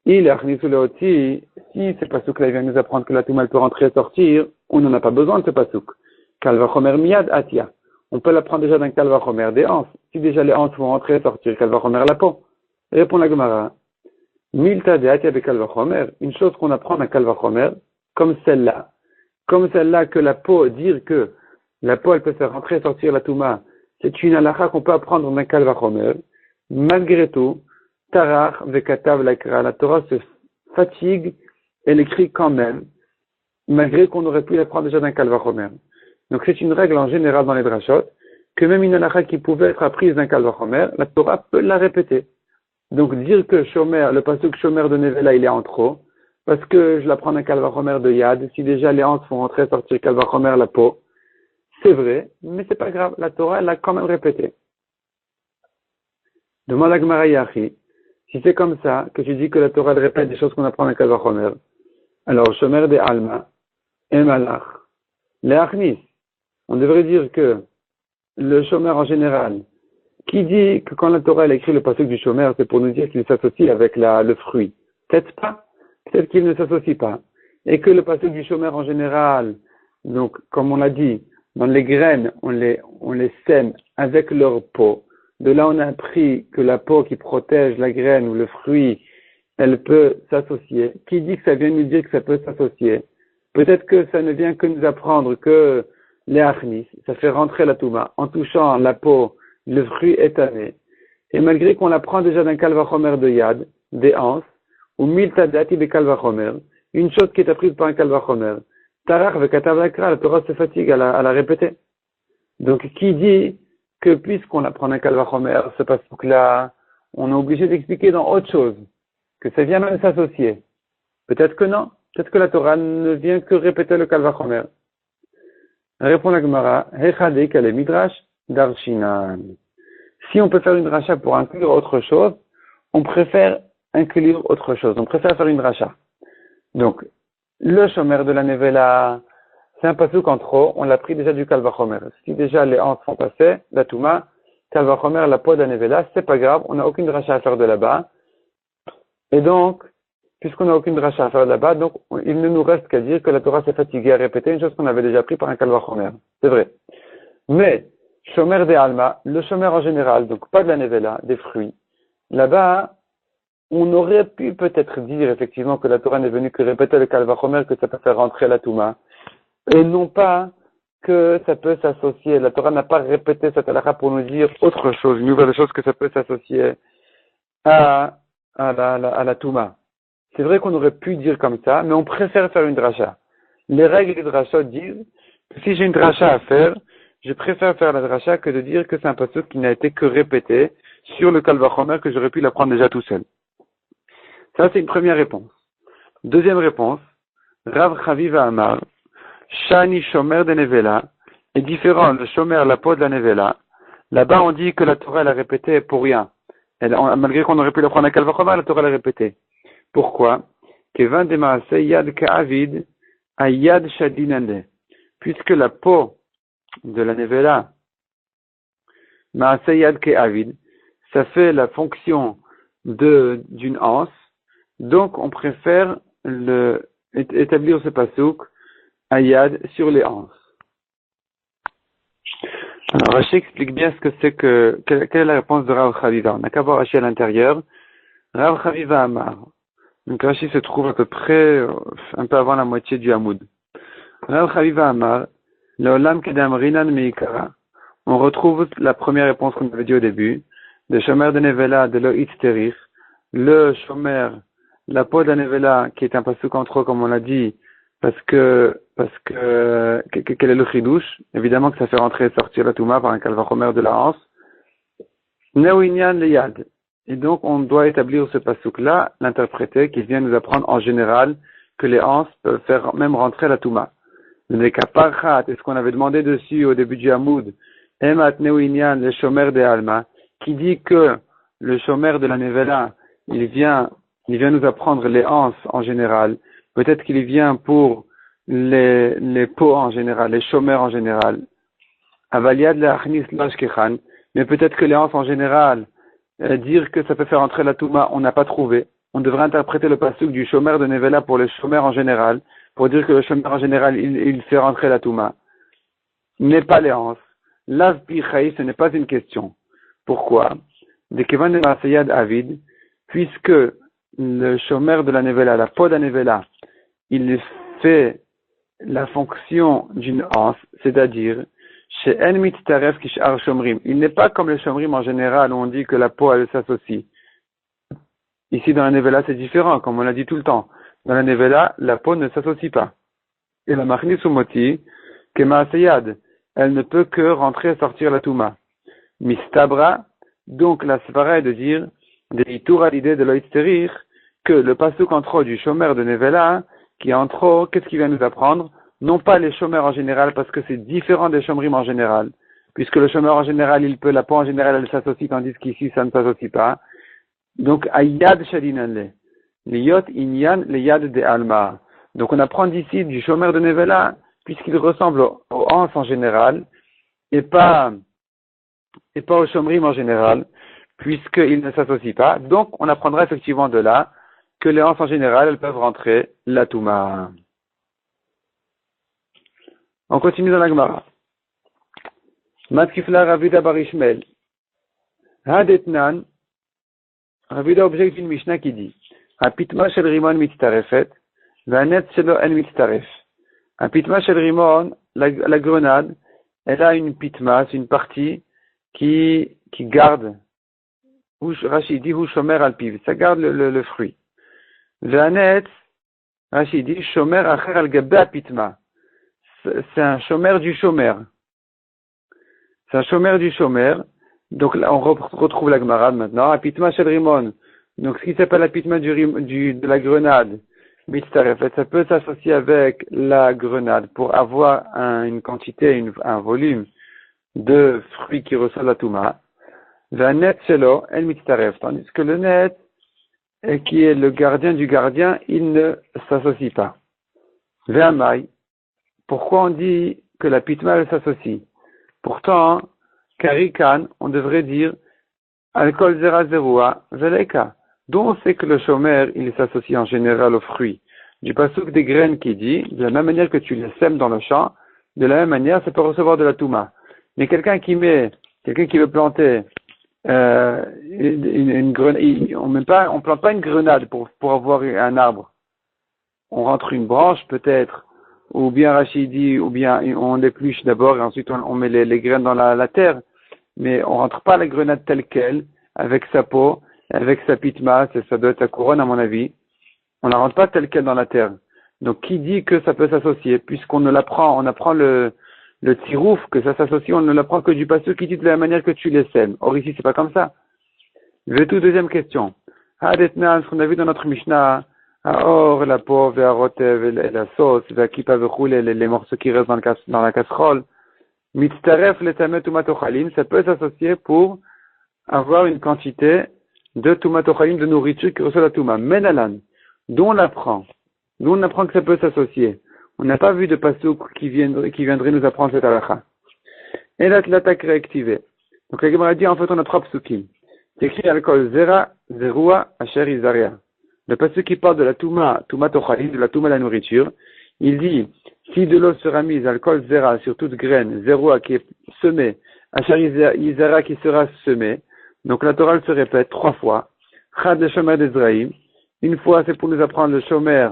Il achnisu leoti. Si ce pasouk-là vient nous apprendre que la touma peut rentrer et sortir, on n'en a pas besoin de ce pasouk. Kalvachomer miyad atia. On peut l'apprendre déjà d'un kalvachomer des hanches. Si déjà les hanches vont rentrer et sortir, kalvachomer la peau. Répond la Gemara. Milta de Atia Kalvachomer, une chose qu'on apprend d'un Kalvachomer, comme celle-là que la peau, dire que la peau elle peut faire rentrer et sortir la touma, c'est une halakha qu'on peut apprendre d'un Kalvachomer. Malgré tout, Tarach vekatav lakra, la Torah se fatigue et l'écrit quand même, malgré qu'on aurait pu l'apprendre déjà d'un Kalvachomer. Donc c'est une règle en général dans les drashot, que même une halakha qui pouvait être apprise d'un Kalvachomer, la Torah peut la répéter. Donc dire que shomer, le pasouk shomer de nevela, il est en trop, parce que je l'apprends d'un kalvachomer de yad, si déjà les hanches font rentrer sortir kalvachomer la peau, c'est vrai, mais c'est pas grave, la Torah, elle l'a quand même répété. Demande à Gemara Yachi, si c'est comme ça, que tu dis que la Torah, elle répète des choses qu'on apprend d'un kalvachomer, alors shomer de alma, et malach, les achnis, on devrait dire que le shomer en général, qui dit que quand la Torah elle écrit le pasouk du shomer, c'est pour nous dire qu'il s'associe avec le fruit? Peut-être pas. Peut-être qu'il ne s'associe pas. et que le pasuk du chômeur en général, donc comme on l'a dit, dans les graines, on les sème avec leur peau. De là, on a appris que la peau qui protège la graine ou le fruit, elle peut s'associer. Qui dit que ça vient nous dire que ça peut s'associer? Peut-être que ça ne vient que nous apprendre que les achnis, ça fait rentrer la touma. En touchant la peau, le fruit est tanné. Et malgré qu'on l'apprend déjà d'un kalvachomer de yad, des anses, ou mil tadati de kalvachomer, une chose qui est apprise par un kalvachomer, tarach vekatav lakra, la Torah se fatigue à la répéter. Donc, qui dit que puisqu'on apprend un kalvachomer, ce pasuk-là, on est obligé d'expliquer dans autre chose, que ça vient même s'associer. Peut-être que non. Peut-être que la Torah ne vient que répéter le kalvachomer. Répond la Gemara, Hechadei kale midrash darshinan. Si on peut faire une dracha pour inclure autre chose, on préfère inclure autre chose. On préfère faire une dracha. Donc, le shomer de la nevela, c'est un pasuk en trop, on l'a pris déjà du kalvachomer. Si déjà les anses sont passées, la touma, kalvachomer, la peau de la nevela, c'est pas grave, on n'a aucune dracha à faire de là-bas. Et donc, puisqu'on n'a aucune dracha à faire de là-bas, donc il ne nous reste qu'à dire que la Torah s'est fatiguée à répéter une chose qu'on avait déjà pris par un kalvachomer. C'est vrai. Mais, shomer de alma, le shomer en général, donc pas de la nevela, des fruits, là-bas, on aurait pu peut-être dire effectivement que la Torah n'est venue que répéter le kalvachomer, que ça peut faire rentrer la touma, et non pas que ça peut s'associer. La Torah n'a pas répété cette halakha pour nous dire autre chose, une nouvelle chose que ça peut s'associer à la touma. C'est vrai qu'on aurait pu dire comme ça, mais on préfère faire une dracha. Les règles des drachas disent que si j'ai une dracha à faire, je préfère faire la dracha que de dire que c'est un pasuk qui n'a été que répété sur le kalvachomer que j'aurais pu l'apprendre déjà tout seul. Ça, c'est une première réponse. Deuxième réponse, Rav Chaviva Amar, Shani Shomer de Nevela, est différent, le Shomer, la peau de la Nevela. Là-bas, on dit que la Torah, elle a répété pour rien. Malgré qu'on aurait pu l'apprendre à kalvachomer, la Torah l'a répété. Pourquoi? Kevan de Maase Yad Ka'avid, Ayad Shadinande. Puisque la peau de la Nevela, Maase Yad Ka'avid, ça fait la fonction d'une anse. Donc, on préfère établir ce pasuk ayad sur les anses. Alors, Rashi explique bien ce que c'est quelle est la réponse de Rav Chaviva. On n'a qu'à voir Rashi à l'intérieur. Rav Chaviva Amar. Donc, Rashi se trouve à peu près, un peu avant la moitié du Hamoud. Rav Chaviva Amar, Leolam Kedam Rinan Meikara. On retrouve la première réponse qu'on avait dit au début. De Shomer de Nevela de Lo Itzterich. Le Shomer, la peau de la Nevela, qui est un pasuk en trop, comme on l'a dit, parce que, quel est le chidouche? Évidemment que ça fait rentrer et sortir la touma par un kalvachomer de la hanse. Neoinyan le yad. Et donc, on doit établir ce pasuk-là, l'interpréter, qui vient nous apprendre en général que les hanses peuvent faire même rentrer la touma. Le kaparchat, est ce qu'on avait demandé dessus au début du Hamoud, emat neoinyan le shomer de alma, qui dit que le shomer de la nevela, il vient nous apprendre les anses en général. Peut-être qu'il vient pour les peaux en général, les chômeurs en général. Avaliad le achnis lashkechan. Mais peut-être que les anses en général, dire que ça peut faire entrer la touma, on n'a pas trouvé. On devrait interpréter le pasuk du chômeur de Nevela pour les chômeurs en général, pour dire que le chômeur en général, il fait rentrer la touma. N'est pas les anses. Lav pichaï, ce n'est pas une question. Pourquoi? De kevan de Masayad Avid, puisque le chômeur de la Nevela, la peau de la Nevela, il fait la fonction d'une anse, c'est-à-dire, chez En Mitzaref Kishar Shomrim. Il n'est pas comme les Shomrim en général où on dit que la peau, elle s'associe. Ici, dans la Nevela, c'est différent, comme on l'a dit tout le temps. Dans la Nevela, la peau ne s'associe pas. Et la Machnis Umoti, Kema Asayad, elle ne peut que rentrer et sortir la Touma. Mistabra, donc la svara est de dire, de l'itour à l'idée de l'oïsterir, que le pasuk en trop du chômeur de Nevela, qui est en trop, qu'est-ce qu'il vient nous apprendre? Non pas les chômeurs en général, parce que c'est différent des chômerim en général. Puisque le chômeur en général, il peut, la peau en général, elle s'associe, tandis qu'ici, ça ne s'associe pas. Donc, ayad shadinanle. Liyot inyan le yad de alma. Donc, on apprend d'ici du chômeur de Nevela, puisqu'il ressemble aux anses en général, et pas au chômerim en général, puisqu'il ne s'associe pas. Donc, on apprendra effectivement de là que les anses en général, elles peuvent rentrer la touma. On continue dans la Gemara. Matkifla Ravida Barishmel. Hadetnan. Ravida objecte une Mishnah qui dit Apitma shel rimon mitztarefet, vanet shelo en mitztaref. Apitma shel rimon, la grenade, elle a une pitma, c'est une partie qui garde, Rachid dit, ou shomer al piv, ça garde le fruit. Vanet, Rachid dit, shomer acher al gabe apitma. C'est un shomer du shomer. C'est un shomer du shomer. Donc là, on retrouve la Gemara maintenant. Apitma shel rimon. Donc ce qui s'appelle l'apitma de la grenade, mitztarefet, ça peut s'associer avec la grenade pour avoir une quantité, un volume de fruits qui reçoit la touma. Va net shelo el mitztaref. Tandis que le net, qui est le gardien du gardien, il ne s'associe pas. Ve'amai. Pourquoi on dit que la pitma elle s'associe? Pourtant, Karikan, on devrait dire Alkol zera zeroua veleka. D'où on sait que le shomer, il s'associe en général aux fruits. Du pasuk des graines qui dit, de la même manière que tu les sèmes dans le champ, de la même manière, ça peut recevoir de la touma. Mais quelqu'un qui veut planter une grenade, on plante pas une grenade pour avoir un arbre. On rentre une branche peut-être, ou bien Rachidi, ou bien on l'épluche d'abord et ensuite on met les graines dans la terre. Mais on rentre pas la grenade telle qu'elle, avec sa peau, avec sa pitma, ça doit être sa couronne à mon avis. On la rentre pas telle qu'elle dans la terre. Donc qui dit que ça peut s'associer, puisqu'on ne l'apprend, on apprend le tirouf, que ça s'associe, on ne l'apprend que du passage qui dit de la manière que tu les sèmes. Or ici c'est pas comme ça. Vetou, deuxième question. Hadetna, ce qu'on a vu dans notre Mishnah, or la peau, vers rotev, la sauce, vers kipa vechule, les morceaux qui restent dans la casserole. Mitztaref le tamet tumatochalim, ça peut s'associer pour avoir une quantité de tumatochalim, de nourriture qui reçoit la touma. Menalan, d'où on apprend que ça peut s'associer. On n'a pas vu de pasouk qui viendrait nous apprendre cette halakha. Et là, l'attaque réactivée. Donc la Gemara dit, en fait, on a trois psukim. C'est écrit alkol zera, zerua, asher izaria. Le pasuk qui parle de la tumatochalim, de la touma la nourriture, il dit, si de l'eau sera mise, alcool zera, sur toute graine, zéroa qui est semée, achar yizara qui sera semée, donc la Torah se répète 3 fois, chad le shomer d'Ezraïm, une fois c'est pour nous apprendre le shomer,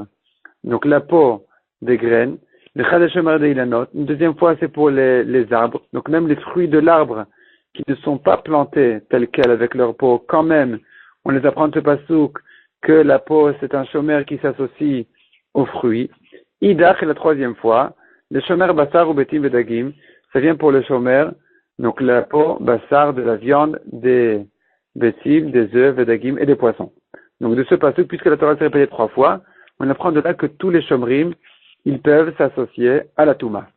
donc la peau des graines, le chad le shomer d'Ilanot, une deuxième fois c'est pour les arbres, donc même les fruits de l'arbre qui ne sont pas plantés tels quels avec leur peau, quand même, on les apprend de ce pasouk que la peau c'est un shomer qui s'associe aux fruits. Idach est la troisième fois. Le shomer basar ou betim vedagim, ça vient pour le shomer, donc la peau basar de la viande, des betim, des œufs, vedagim et des poissons. Donc de ce passage, puisque la Torah s'est répétée 3 fois, on apprend de là que tous les shomrim, ils peuvent s'associer à la touma.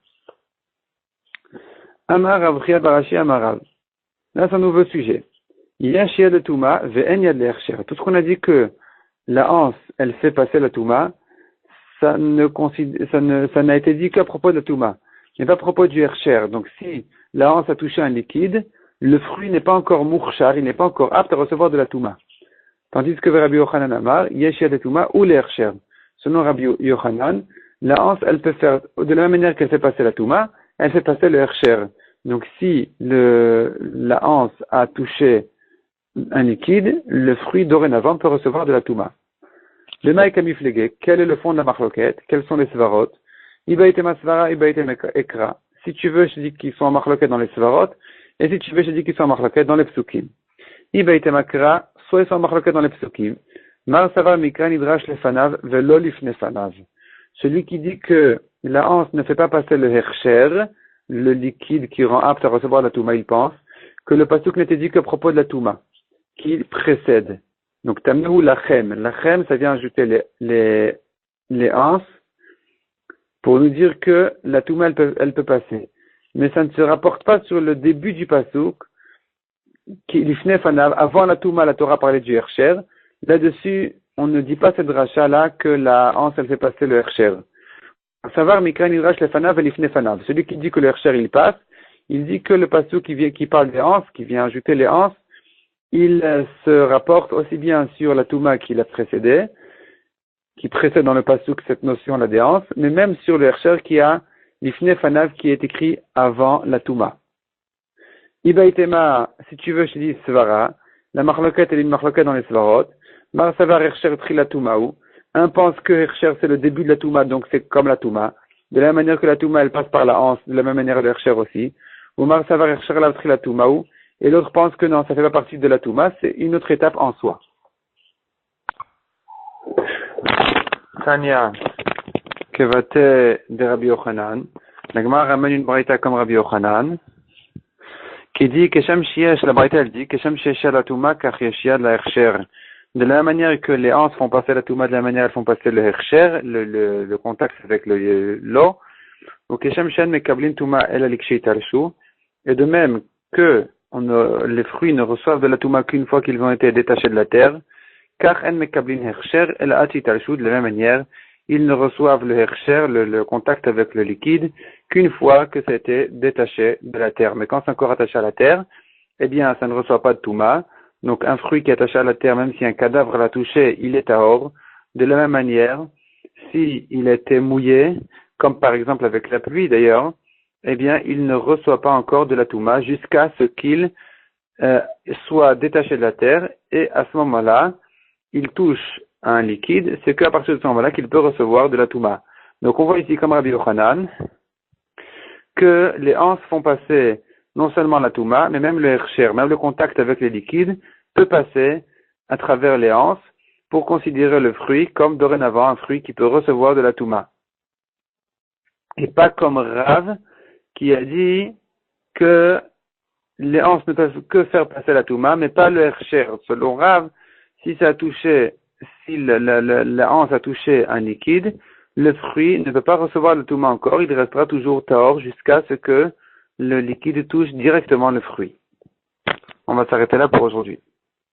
Amar Avriya Barashi Amarav. Là c'est un nouveau sujet. Yashia de touma, ve'en yad le'ercher. Tout ce qu'on a dit que la hanse, elle fait passer la touma, ça n'a été dit qu'à propos de la touma, mais pas à propos du hercher. Donc si la hanse a touché un liquide, le fruit n'est pas encore mourchar, il n'est pas encore apte à recevoir de la touma. Tandis que Rabbi Yochanan Amar, yeshia de touma ou le hercher. Selon Rabbi Yochanan, la hanse, elle peut faire, de la même manière qu'elle fait passer la touma, elle fait passer le hercher. Donc si la hanse a touché un liquide, le fruit dorénavant peut recevoir de la touma. Le maïk amiflegé, quel est le fond de la marloquette? Quels sont les svarot? Ibaïtem asvara, ibaïtem ekra. Si tu veux, je dis qu'ils sont en marloquette dans les svarot, et si tu veux, je dis qu'ils sont en marloquette dans les psukim. Ibaïtem akra, soit ils sont en marloquette dans les psukim. Mar savar mikra nidrash lefanav, velo lifnefanav. Celui qui dit que la hanse ne fait pas passer le hercher, le liquide qui rend apte à recevoir la touma, il pense que le pasuk n'était dit qu'à propos de la touma, qui précède. Donc, tamnehu lachem. Lachem, ça vient ajouter les anses pour nous dire que la touma, elle peut passer. Mais ça ne se rapporte pas sur le début du pasouk, qui l'ifne fanav, avant la touma, la Torah parlait du hercher. Là-dessus, on ne dit pas cette dracha-là que la anse, elle fait passer le hercher. Savar mikra nidrash lefanav et l'ifne fanav. Celui qui dit que le hercher, il passe, il dit que le pasouk qui parle des anses, qui vient ajouter les anses, il se rapporte aussi bien sur la touma qui l'a précédé, qui précède dans le pasouk cette notion la déance, mais même sur le hercher qui a Lifne Fanav qui est écrit avant la Touma. Ibaitema, si tu veux, je te dis Svara, la marloquette elle est une marloquette dans les Svarot. Mar Savar Hersher Tri la Toumaou. Un pense que Hersher c'est le début de la Touma, donc c'est comme la Touma. De la même manière que la Touma elle passe par la hanse, de la même manière le Hersher aussi. Ou Mar Savar Hersher la Tri la Toumaou. Et l'autre pense que non, ça fait pas partie de la Touma, c'est une autre étape en soi. Tanya, Kevate de Rabbi Yochanan. La Gemara ramène une braïta comme Rabbi Yochanan, qui dit que Shem Shiesh, la braïta elle dit que Shem Shiesh la Touma kach yeshia de la Hersher. De la même manière que les hanses font passer la Touma, de la même manière elles font passer le Hersher, le contact avec l'eau. Ou que Shem Shen mekablin Touma el alikshei talshu. Et de même que les fruits ne reçoivent de la Touma qu'une fois qu'ils ont été détachés de la terre, car en mekablin Hersher el ati talshu, de la même manière, ils ne reçoivent le Hersher, le contact avec le liquide, qu'une fois que c'était détaché de la terre. Mais quand c'est encore attaché à la terre, eh bien, ça ne reçoit pas de Touma. Donc, un fruit qui est attaché à la terre, même si un cadavre l'a touché, il est tahor. De la même manière, si il était mouillé, comme par exemple avec la pluie d'ailleurs, eh bien, il ne reçoit pas encore de la Touma jusqu'à ce qu'il soit détaché de la terre. Et à ce moment-là, il touche à un liquide. C'est qu'à partir de ce moment-là qu'il peut recevoir de la Touma. Donc, on voit ici, comme Rabbi Yochanan, que les hanses font passer non seulement la Touma, mais même le Hersher, même le contact avec les liquides, peut passer à travers les hanses pour considérer le fruit comme dorénavant un fruit qui peut recevoir de la Touma. Et pas comme Rav qui a dit que les hanses ne peuvent que faire passer la Touma, mais pas le Hersher. Selon Rav, si la hanse a touché un liquide, le fruit ne peut pas recevoir le Touma encore, il restera toujours tahor jusqu'à ce que le liquide touche directement le fruit. On va s'arrêter là pour aujourd'hui.